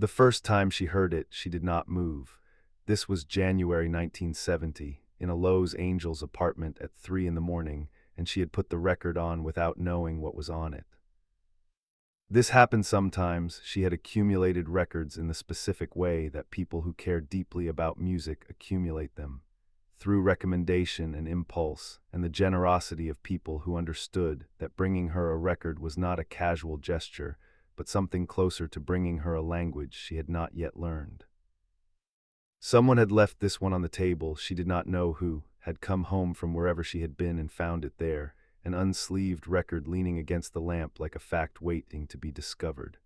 The first time she heard it, she did not move. This was January 1970, in a Los Angeles apartment at 3 in the morning, and she had put the record on without knowing what was on it. This happened sometimes. She had accumulated records in the specific way that people who care deeply about music accumulate them, through recommendation and impulse, and the generosity of people who understood that bringing her a record was not a casual gesture, but something closer to bringing her a language she had not yet learned. Someone had left this one on the table, she did not know who, had come home from wherever she had been and found it there, an unsleeved record leaning against the lamp like a fact waiting to be discovered.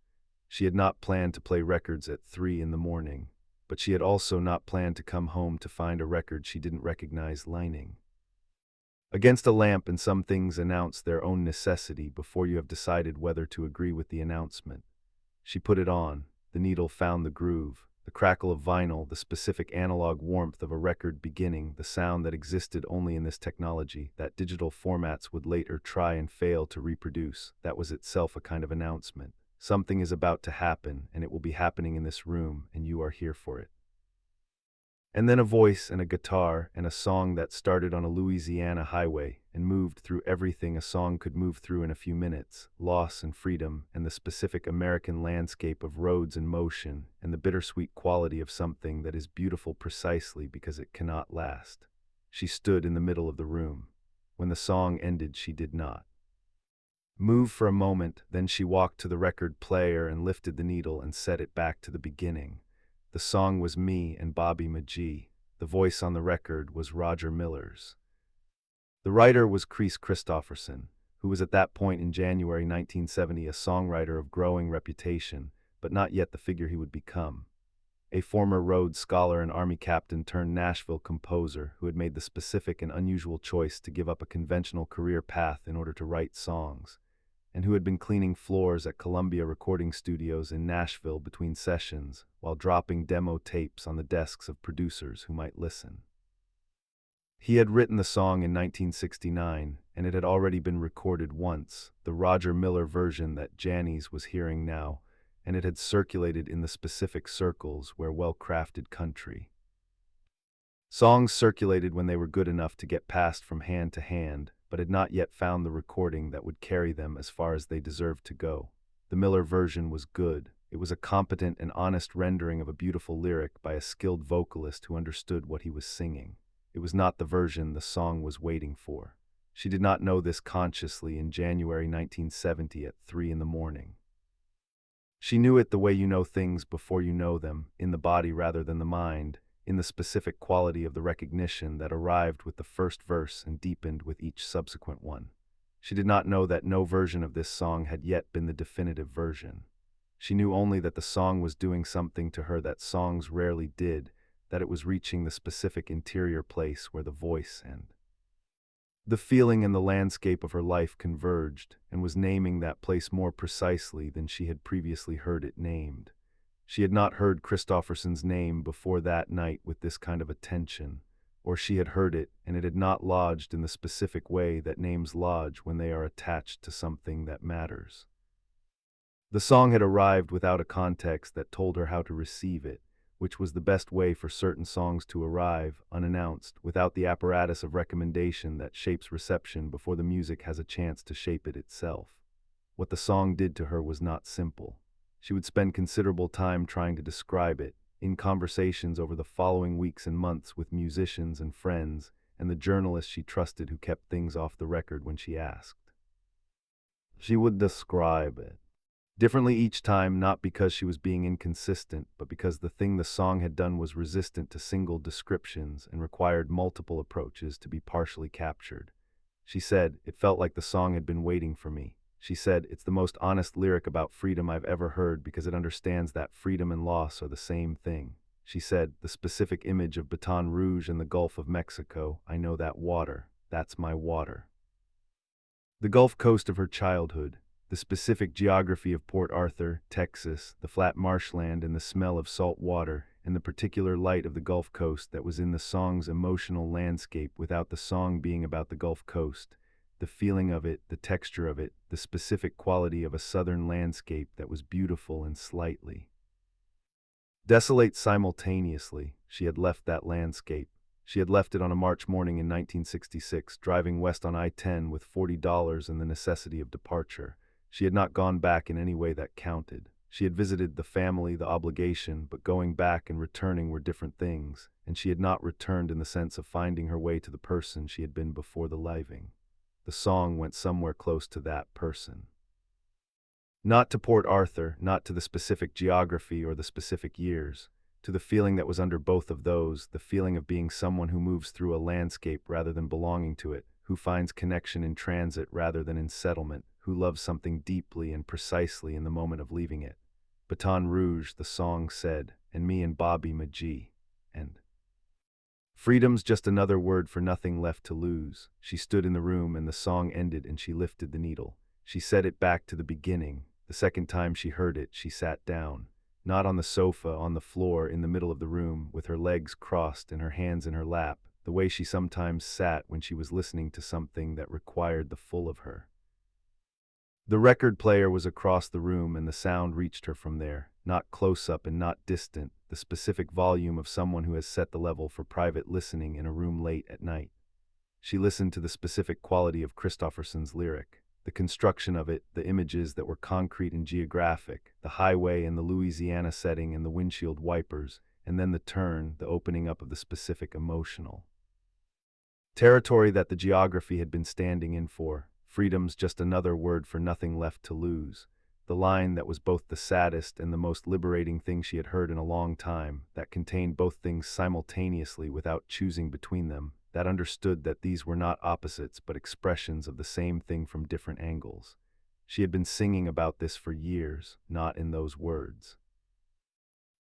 She had not planned to play records at 3 in the morning, but she had also not planned to come home to find a record she didn't recognize lining against a lamp, and some things announce their own necessity before you have decided whether to agree with the announcement. She put it on, the needle found the groove, the crackle of vinyl, the specific analog warmth of a record beginning, the sound that existed only in this technology, that digital formats would later try and fail to reproduce. That was itself a kind of announcement. Something is about to happen, and it will be happening in this room, and you are here for it. And then a voice and a guitar and a song that started on a Louisiana highway and moved through everything a song could move through in a few minutes: loss and freedom, and the specific American landscape of roads and motion, and the bittersweet quality of something that is beautiful precisely because it cannot last. She stood in the middle of the room. When the song ended, she did not move for a moment. Then she walked to the record player and lifted the needle and set it back to the beginning. The song was Me and Bobby McGee. The voice on the record was Roger Miller's. The writer was Kris Kristofferson, who was at that point in January 1970 a songwriter of growing reputation, but not yet the figure he would become. A former Rhodes Scholar and Army captain turned Nashville composer who had made the specific and unusual choice to give up a conventional career path in order to write songs, and who had been cleaning floors at Columbia recording studios in Nashville between sessions while dropping demo tapes on the desks of producers who might listen. He had written the song in 1969, and it had already been recorded once, the Roger Miller version that Janis was hearing now, and it had circulated in the specific circles where well-crafted country songs circulated when they were good enough to get passed from hand to hand, but had not yet found the recording that would carry them as far as they deserved to go. The Miller version was good. It was a competent and honest rendering of a beautiful lyric by a skilled vocalist who understood what he was singing. It was not the version the song was waiting for. She did not know this consciously in January 1970 at 3 in the morning. She knew it the way you know things before you know them, in the body rather than the mind, in the specific quality of the recognition that arrived with the first verse and deepened with each subsequent one. She did not know that no version of this song had yet been the definitive version. She knew only that the song was doing something to her that songs rarely did, that it was reaching the specific interior place where the voice and the feeling and the landscape of her life converged, and was naming that place more precisely than she had previously heard it named. She had not heard Kristofferson's name before that night with this kind of attention, or she had heard it and it had not lodged in the specific way that names lodge when they are attached to something that matters. The song had arrived without a context that told her how to receive it, which was the best way for certain songs to arrive, unannounced, without the apparatus of recommendation that shapes reception before the music has a chance to shape it itself. What the song did to her was not simple. She would spend considerable time trying to describe it, in conversations over the following weeks and months with musicians and friends, and the journalists she trusted who kept things off the record when she asked. She would describe it differently each time, not because she was being inconsistent, but because the thing the song had done was resistant to single descriptions and required multiple approaches to be partially captured. She said, "It felt like the song had been waiting for me." She said, "It's the most honest lyric about freedom I've ever heard because it understands that freedom and loss are the same thing." She said, "The specific image of Baton Rouge and the Gulf of Mexico, I know that water, that's my water." The Gulf Coast of her childhood, the specific geography of Port Arthur, Texas, the flat marshland and the smell of salt water, and the particular light of the Gulf Coast that was in the song's emotional landscape without the song being about the Gulf Coast, the feeling of it, the texture of it, the specific quality of a southern landscape that was beautiful and slightly Desolate simultaneously, she had left that landscape. She had left it on a March morning in 1966, driving west on I-10 with $40 and the necessity of departure. She had not gone back in any way that counted. She had visited the family, the obligation, but going back and returning were different things, and she had not returned in the sense of finding her way to the person she had been before the leaving. The song went somewhere close to that person. Not to Port Arthur, not to the specific geography or the specific years, to the feeling that was under both of those, the feeling of being someone who moves through a landscape rather than belonging to it, who finds connection in transit rather than in settlement, who loves something deeply and precisely in the moment of leaving it. Baton Rouge, the song said, and Me and Bobby McGee. And freedom's just another word for nothing left to lose. She stood in the room and the song ended and she lifted the needle. She set it back to the beginning. The second time she heard it, she sat down. Not on the sofa, on the floor, in the middle of the room, with her legs crossed and her hands in her lap, the way she sometimes sat when she was listening to something that required the full of her. The record player was across the room and the sound reached her from there, not close up and not distant, the specific volume of someone who has set the level for private listening in a room late at night. She listened to the specific quality of Kristofferson's lyric. The construction of it, the images that were concrete and geographic, the highway and the Louisiana setting and the windshield wipers, and then the turn, the opening up of the specific emotional territory that the geography had been standing in for. Freedom's just another word for nothing left to lose. The line that was both the saddest and the most liberating thing she had heard in a long time, that contained both things simultaneously without choosing between them, that understood that these were not opposites but expressions of the same thing from different angles. She had been singing about this for years, not in those words.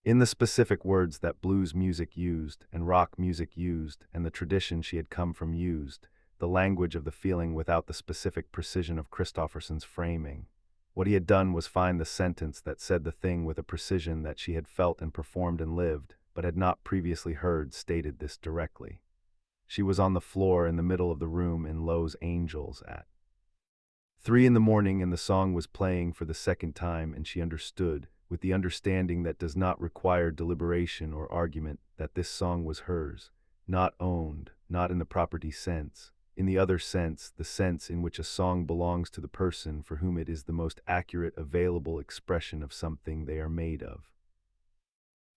In the specific words that blues music used, and rock music used, and the tradition she had come from used, the language of the feeling without the specific precision of Kristofferson's framing. What he had done was find the sentence that said the thing with a precision that she had felt and performed and lived, but had not previously heard stated this directly. She was on the floor in the middle of the room in Los Angeles at 3 in the morning, and the song was playing for the second time, and she understood, with the understanding that does not require deliberation or argument, that this song was hers, not owned, not in the property sense, in the other sense, the sense in which a song belongs to the person for whom it is the most accurate available expression of something they are made of.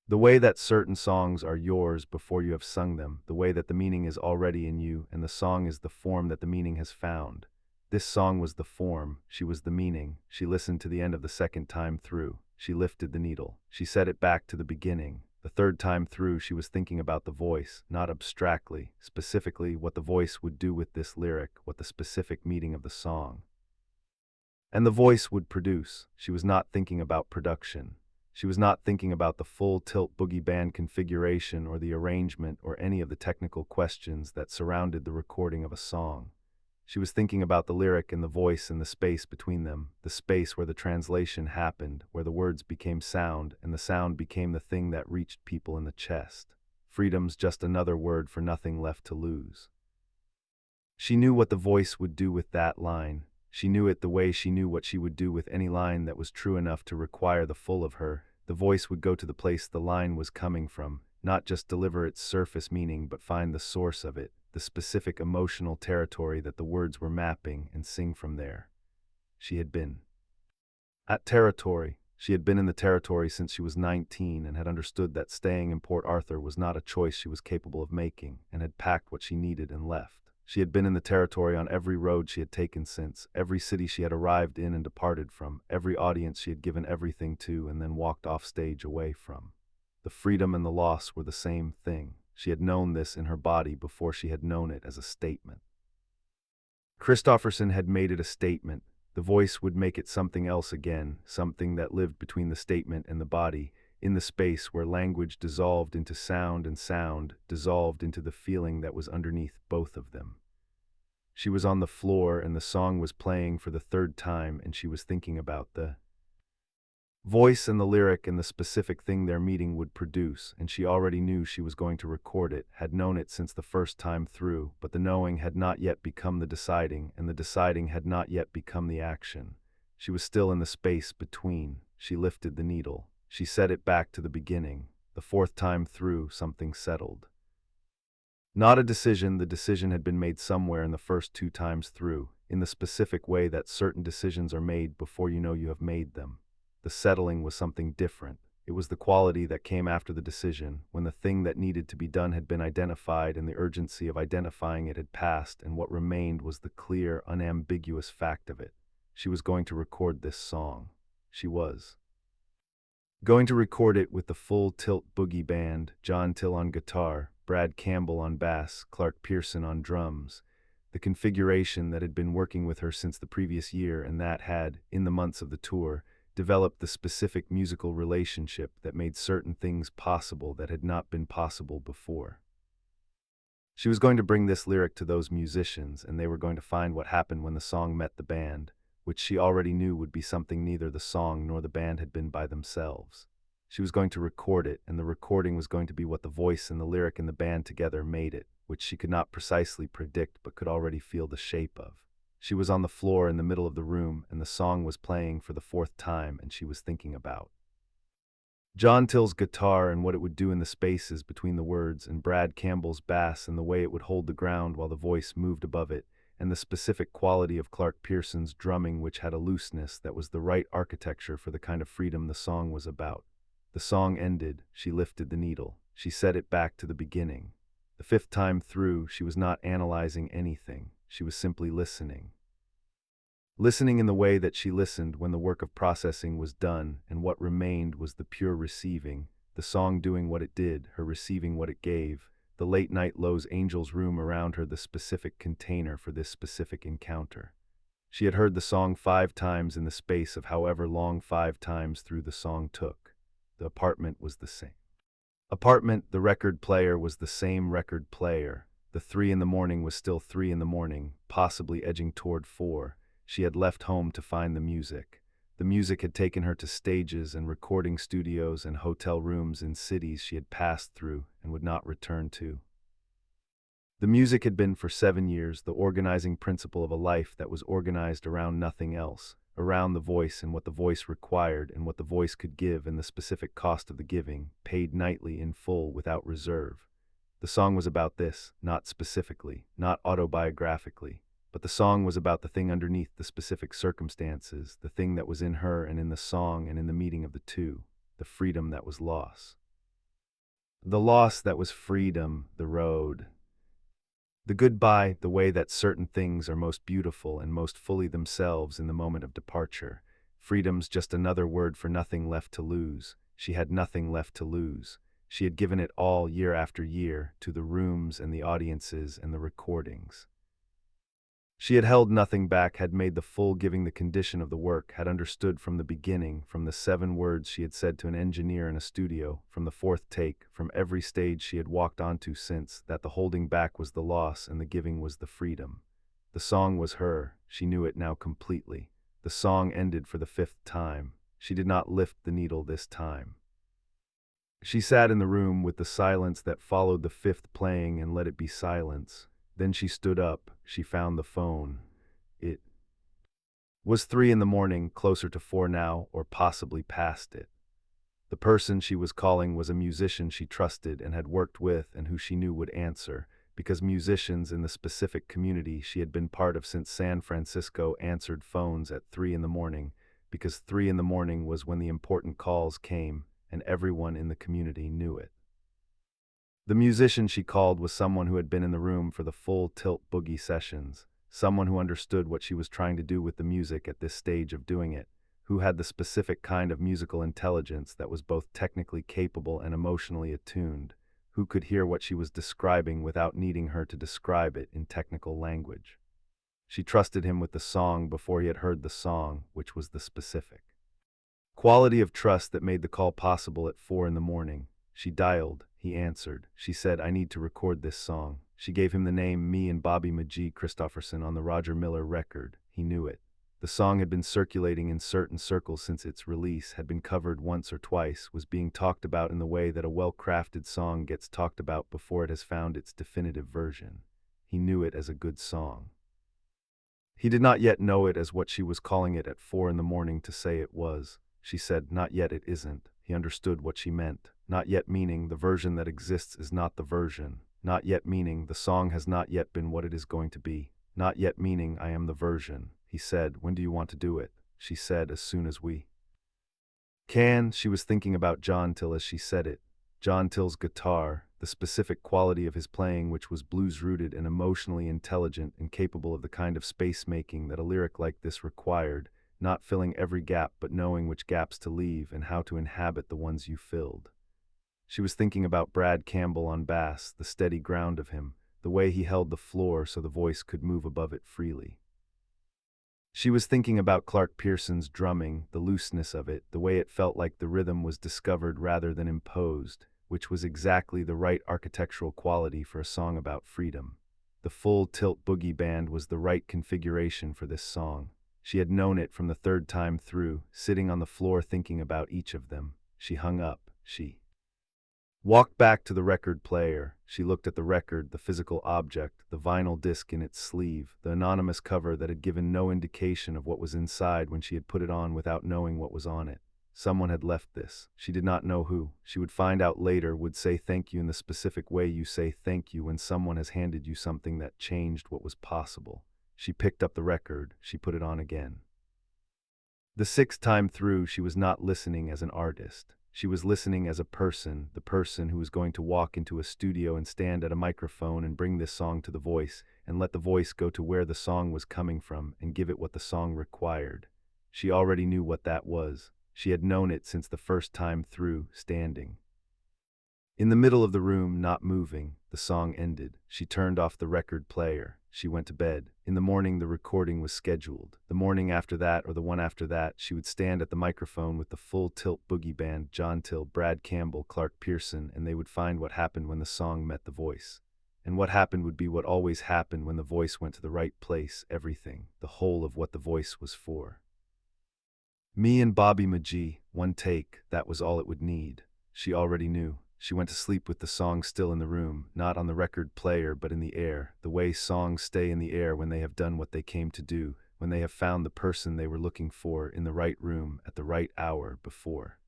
The way that certain songs are yours before you have sung them, the way that the meaning is already in you, and the song is the form that the meaning has found. This song was the form, she was the meaning. She listened to the end of the second time through. She lifted the needle. She set it back to the beginning. The third time through, she was thinking about the voice, not abstractly, specifically what the voice would do with this lyric, what the specific meaning of the song and the voice would produce. She was not thinking about production. She was not thinking about the full Tilt Boogie Band configuration or the arrangement or any of the technical questions that surrounded the recording of a song. She was thinking about the lyric and the voice and the space between them, the space where the translation happened, where the words became sound and the sound became the thing that reached people in the chest. Freedom's just another word for nothing left to lose. She knew what the voice would do with that line. She knew it the way she knew what she would do with any line that was true enough to require the full of her. The voice would go to the place the line was coming from, not just deliver its surface meaning but find the source of it, the specific emotional territory that the words were mapping, and sing from there. She had been at territory. She had been in the territory since she was 19 and had understood that staying in Port Arthur was not a choice she was capable of making, and had packed what she needed and left. She had been in the territory on every road she had taken since, every city she had arrived in and departed from, every audience she had given everything to and then walked off stage away from. The freedom and the loss were the same thing. She had known this in her body before she had known it as a statement. Kristofferson had made it a statement. The voice would make it something else again, something that lived between the statement and the body, in the space where language dissolved into sound and sound dissolved into the feeling that was underneath both of them. She was on the floor and the song was playing for the third time, and she was thinking about the voice and the lyric and the specific thing their meeting would produce, and she already knew she was going to record it, had known it since the first time through, but the knowing had not yet become the deciding, and the deciding had not yet become the action. She was still in the space between. She lifted the needle. She set it back to the beginning. The fourth time through, something settled. Not a decision, the decision had been made somewhere in the first two times through, in the specific way that certain decisions are made before you know you have made them. The settling was something different. It was the quality that came after the decision, when the thing that needed to be done had been identified and the urgency of identifying it had passed, and what remained was the clear, unambiguous fact of it. She was going to record this song. She was going to record it with the full Tilt Boogie Band, John Till on guitar, Brad Campbell on bass, Clark Pierson on drums, the configuration that had been working with her since the previous year and that had, in the months of the tour, developed the specific musical relationship that made certain things possible that had not been possible before. She was going to bring this lyric to those musicians, and they were going to find what happened when the song met the band, which she already knew would be something neither the song nor the band had been by themselves. She was going to record it, and the recording was going to be what the voice and the lyric and the band together made it, which she could not precisely predict but could already feel the shape of. She was on the floor in the middle of the room, and the song was playing for the fourth time, and she was thinking about John Till's guitar and what it would do in the spaces between the words, and Brad Campbell's bass and the way it would hold the ground while the voice moved above it, and the specific quality of Clark Pierson's drumming, which had a looseness that was the right architecture for the kind of freedom the song was about. The song ended, she lifted the needle. She set it back to the beginning. The fifth time through, she was not analyzing anything. She was simply listening. Listening in the way that she listened when the work of processing was done, and what remained was the pure receiving, the song doing what it did, her receiving what it gave, the late-night Lowe's Angel's room around her the specific container for this specific encounter. She had heard the song 5 times in the space of however long 5 times through the song took. The apartment was the same. Apartment, the record player was the same record player. The 3 in the morning was still 3 in the morning, possibly edging toward 4. She had left home to find the music. The music had taken her to stages and recording studios and hotel rooms in cities she had passed through and would not return to. The music had been for 7 years the organizing principle of a life that was organized around nothing else, around the voice and what the voice required and what the voice could give and the specific cost of the giving, paid nightly in full without reserve. The song was about this, not specifically, not autobiographically, but the song was about the thing underneath the specific circumstances, the thing that was in her and in the song and in the meeting of the two, the freedom that was loss. The loss that was freedom, the road. The goodbye, the way that certain things are most beautiful and most fully themselves in the moment of departure. Freedom's just another word for nothing left to lose. She had nothing left to lose. She had given it all year after year, to the rooms and the audiences and the recordings. She had held nothing back, had made the full giving the condition of the work, had understood from the beginning, from the 7 words she had said to an engineer in a studio, from the 4th take, from every stage she had walked onto since, that the holding back was the loss and the giving was the freedom. The song was her, she knew it now completely. The song ended for the 5th time. She did not lift the needle this time. She sat in the room with the silence that followed the 5th playing and let it be silence. Then she stood up, she found the phone. It was 3 in the morning, closer to 4 now, or possibly past it. The person she was calling was a musician she trusted and had worked with and who she knew would answer, because musicians in the specific community she had been part of since San Francisco answered phones at 3 in the morning, because 3 in the morning was when the important calls came, and everyone in the community knew it. The musician she called was someone who had been in the room for the full Tilt Boogie sessions, someone who understood what she was trying to do with the music at this stage of doing it, who had the specific kind of musical intelligence that was both technically capable and emotionally attuned, who could hear what she was describing without needing her to describe it in technical language. She trusted him with the song before he had heard the song, which was the specific quality of trust that made the call possible at 4 in the morning. She dialed. He answered. She said, "I need to record this song." She gave him the name Me and Bobby McGee Kristofferson on the Roger Miller record. He knew it. The song had been circulating in certain circles since its release, had been covered once or twice, was being talked about in the way that a well-crafted song gets talked about before it has found its definitive version. He knew it as a good song. He did not yet know it as what she was calling it at 4 in the morning to say it was. She said, "Not yet, it isn't." He understood what she meant. Not yet meaning the version that exists is not the version. Not yet meaning the song has not yet been what it is going to be. Not yet meaning I am the version. He said, when do you want to do it? She said, as soon as we can. She was thinking about John Till as she said it. John Till's guitar, the specific quality of his playing which was blues-rooted and emotionally intelligent and capable of the kind of space-making that a lyric like this required, not filling every gap but knowing which gaps to leave and how to inhabit the ones you filled. She was thinking about Brad Campbell on bass, the steady ground of him, the way he held the floor so the voice could move above it freely. She was thinking about Clark Pierson's drumming, the looseness of it, the way it felt like the rhythm was discovered rather than imposed, which was exactly the right architectural quality for a song about freedom. The full Tilt Boogie Band was the right configuration for this song. She had known it from the third time through, sitting on the floor thinking about each of them. She hung up. She walked back to the record player. She looked at the record, the physical object, the vinyl disc in its sleeve, the anonymous cover that had given no indication of what was inside when she had put it on without knowing what was on it. Someone had left this. She did not know who. She would find out later, would say thank you in the specific way you say thank you when someone has handed you something that changed what was possible. She picked up the record. She put it on again. The sixth time through, she was not listening as an artist. She was listening as a person, the person who was going to walk into a studio and stand at a microphone and bring this song to the voice, and let the voice go to where the song was coming from and give it what the song required. She already knew what that was. She had known it since the first time through, standing in the middle of the room, not moving. The song ended. She turned off the record player. She went to bed. In the morning, the recording was scheduled. The morning after that, or the one after that, she would stand at the microphone with the full Tilt Boogie Band, John Till, Brad Campbell, Clark Pierson, and they would find what happened when the song met the voice. And what happened would be what always happened when the voice went to the right place, everything, the whole of what the voice was for. Me and Bobby McGee, one take, that was all it would need. She already knew. She went to sleep with the song still in the room, not on the record player but in the air, the way songs stay in the air when they have done what they came to do, when they have found the person they were looking for in the right room at the right hour before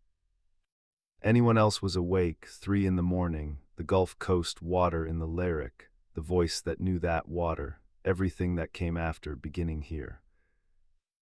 anyone else was awake. 3 in the morning, the Gulf Coast water in the lyric, the voice that knew that water, everything that came after, beginning here.